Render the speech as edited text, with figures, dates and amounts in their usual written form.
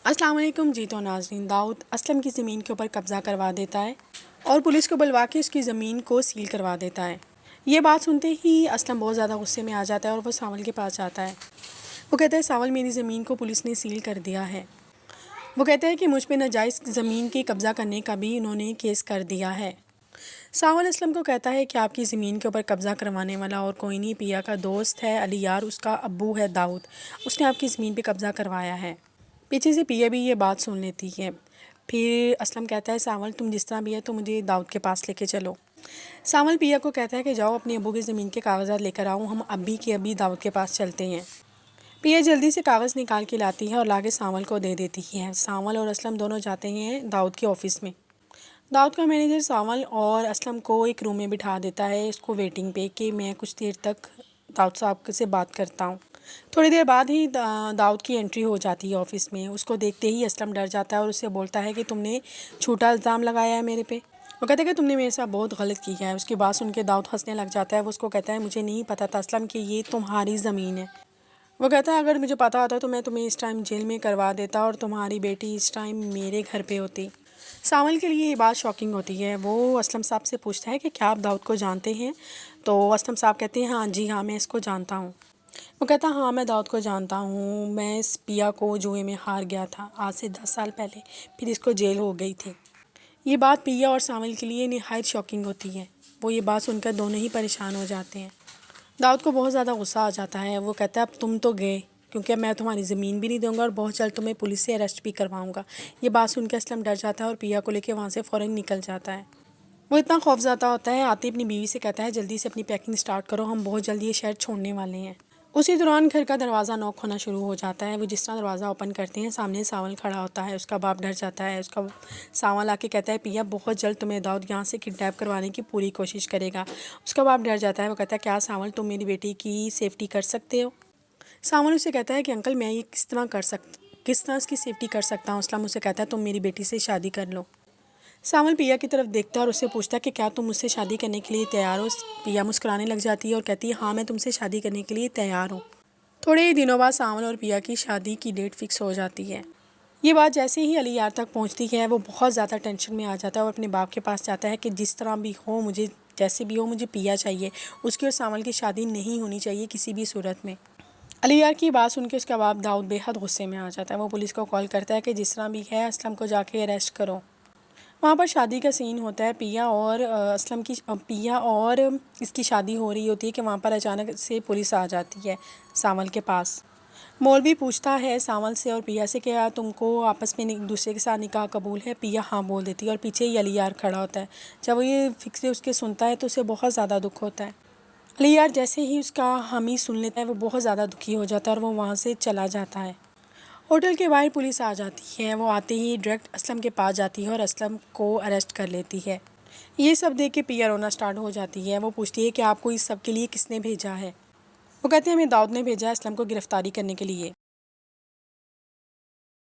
السلام علیکم جی تو ناظرین، داؤد اسلم کی زمین کے اوپر قبضہ کروا دیتا ہے اور پولیس کو بلوا کے اس کی زمین کو سیل کروا دیتا ہے۔ یہ بات سنتے ہی اسلم بہت زیادہ غصے میں آ جاتا ہے اور وہ ساول کے پاس جاتا ہے۔ وہ کہتا ہے ساول، میری زمین کو پولیس نے سیل کر دیا ہے۔ وہ کہتا ہے کہ مجھ پہ ناجائز زمین کی قبضہ کرنے کا بھی انہوں نے کیس کر دیا ہے۔ ساول اسلم کو کہتا ہے کہ آپ کی زمین کے اوپر قبضہ کروانے والا اور کوئی نہیں، پیا کا دوست ہے علی یار، اس کا ابو ہے داؤد، اس نے آپ کی زمین پہ قبضہ کروایا ہے۔ پیچھے سے پیا بھی یہ بات سن لیتی ہے۔ پھر اسلم کہتا ہے ساول، تم جس طرح بھی ہے تو مجھے داؤد کے پاس لے کے چلو۔ ساول پیا کو کہتا ہے کہ جاؤ اپنے ابو کی زمین کے کاغذات لے کر آؤ، ہم ابھی کے ابھی داؤد کے پاس چلتے ہیں۔ پیا جلدی سے کاغذ نکال کے لاتی ہے اور لا کے ساول کو دے دیتی ہے۔ ساول اور اسلم دونوں جاتے ہیں داؤد کے آفس میں۔ داؤد کا مینیجر ساول اور اسلم کو ایک روم میں بٹھا دیتا ہے، اس کو ویٹنگ پہ، کہ میں کچھ دیر تک داؤد صاحب سے بات کرتا ہوں۔ تھوڑی دیر بعد ہی داؤد کی انٹری ہو جاتی ہے آفس میں۔ اس کو دیکھتے ہی اسلم ڈر جاتا ہے اور اسے بولتا ہے کہ تم نے جھوٹا الزام لگایا ہے میرے پہ۔ وہ کہتا ہے کہ تم نے میرے ساتھ بہت غلط کیا ہے۔ اس کی بات سن کے داؤد ہنسنے لگ جاتا ہے۔ وہ اس کو کہتا ہے مجھے نہیں پتا تھا اسلم کہ یہ تمہاری زمین ہے۔ وہ کہتا ہے اگر مجھے پتا ہوتا تو میں تمہیں اس ٹائم جیل میں کروا دیتا اور تمہاری بیٹی اس ٹائم میرے گھر پہ ہوتی۔ ساول کے لیے یہ بات شاکنگ ہوتی ہے۔ وہ اسلم صاحب سے پوچھتا ہے کہ کیا آپ داؤد کو جانتے ہیں؟ تو اسلم صاحب کہتے ہیں ہاں جی ہاں، میں اس کو جانتا ہوں۔ وہ کہتا ہاں میں داؤد کو جانتا ہوں، میں اس پیا کو جوئے میں ہار گیا تھا آج سے 10 سال پہلے، پھر اس کو جیل ہو گئی تھی۔ یہ بات پیا اور ساول کے لیے نہایت شاکنگ ہوتی ہے۔ وہ یہ بات سن کر دونوں ہی پریشان ہو جاتے ہیں۔ داؤد کو بہت زیادہ غصہ آ جاتا ہے۔ وہ کہتا ہے اب تم تو گئے، کیونکہ میں تمہاری زمین بھی نہیں دوں گا اور بہت جلد تمہیں پولیس سے اریسٹ بھی کرواؤں گا۔ یہ بات سن کے اسلم ڈر جاتا ہے اور پیا کو لے کے وہاں سے فوراً نکل جاتا ہے۔ وہ اتنا خوفزدہ ہوتا ہے، آتے اپنی بیوی سے کہتا ہے جلدی سے اپنی پیکنگ سٹارٹ کرو، ہم بہت جلدی یہ شہر چھوڑنے والے ہیں۔ اسی دوران گھر کا دروازہ نوک ہونا شروع ہو جاتا ہے۔ وہ جس طرح دروازہ اوپن کرتے ہیں سامنے ساول کھڑا ہوتا ہے۔ اس کا باپ ڈر جاتا ہے۔ ساول آ کے کہتا ہے پیا بہت جلد تمہیں داؤد یہاں سے کڈنیپ کروانے کی پوری کوشش کرے گا۔ اس کا باپ ڈر جاتا ہے۔ وہ کہتا ہے کیا ساول تم میری بیٹی کی سیفٹی کر سکتے ہو؟ ساول اسے کہتا ہے کہ انکل میں یہ کس طرح اس کی سیفٹی کر سکتا ہوں؟ اسلم اسے کہتا ہے تم میری بیٹی سے شادی کر لو۔ ساول پیا کی طرف دیکھتا ہے اور اس سے پوچھتا ہے کہ کیا تم مجھ سے شادی کرنے کے لیے تیار ہو؟ پیا مسکرانے لگ جاتی ہے اور کہتی ہے ہاں میں تم سے شادی کرنے کے لیے تیار ہوں۔ تھوڑے ہی دنوں بعد ساول اور پیا کی شادی کی ڈیٹ فکس ہو جاتی ہے۔ یہ بات جیسے ہی علی یار تک پہنچتی ہے وہ بہت زیادہ ٹینشن میں آ جاتا ہے اور اپنے باپ کے پاس جاتا ہے کہ جس طرح بھی ہو، مجھے جیسے بھی ہو مجھے پیا چاہیے، اس کی اور ساول کی شادی نہیں ہونی چاہیے کسی بھی صورت میں۔ علی یار کی بات سن کے اس کا باپ داؤد بے حد غصے میں آ جاتا ہے۔ وہ پولیس کو کال کرتا ہے کہ جس طرح بھی ہے اسلم کو جا کے اریسٹ کرو۔ وہاں پر شادی کا سین ہوتا ہے۔ پیا اور اس کی شادی ہو رہی ہوتی ہے کہ وہاں پر اچانک سے پولیس آ جاتی ہے ساول کے پاس۔ مولوی پوچھتا ہے ساول سے اور پیا سے کہ کیا تم کو آپس میں ایک دوسرے کے ساتھ نکاح قبول ہے؟ پیا ہاں بول دیتی ہے اور پیچھے ہی علی یار کھڑا ہوتا ہے۔ جب وہ یہ فکسے اس کے سنتا ہے تو اسے بہت زیادہ دکھ ہوتا ہے۔ علی یار جیسے ہی اس کا حامی سن لیتا ہے وہ بہت زیادہ دکھی ہو جاتا ہے اور وہ وہاں سے چلا جاتا ہے۔ ہوٹل کے باہر پولیس آ جاتی ہے۔ وہ آتے ہی ڈائریکٹ اسلم کے پاس جاتی ہے اور اسلم کو اریسٹ کر لیتی ہے۔ یہ سب دیکھ کے پیا رونا سٹارٹ ہو جاتی ہے۔ وہ پوچھتی ہے کہ آپ کو اس سب کے لیے کس نے بھیجا ہے؟ وہ کہتے ہیں ہمیں داؤد نے بھیجا ہے اسلم کو گرفتاری کرنے کے لیے۔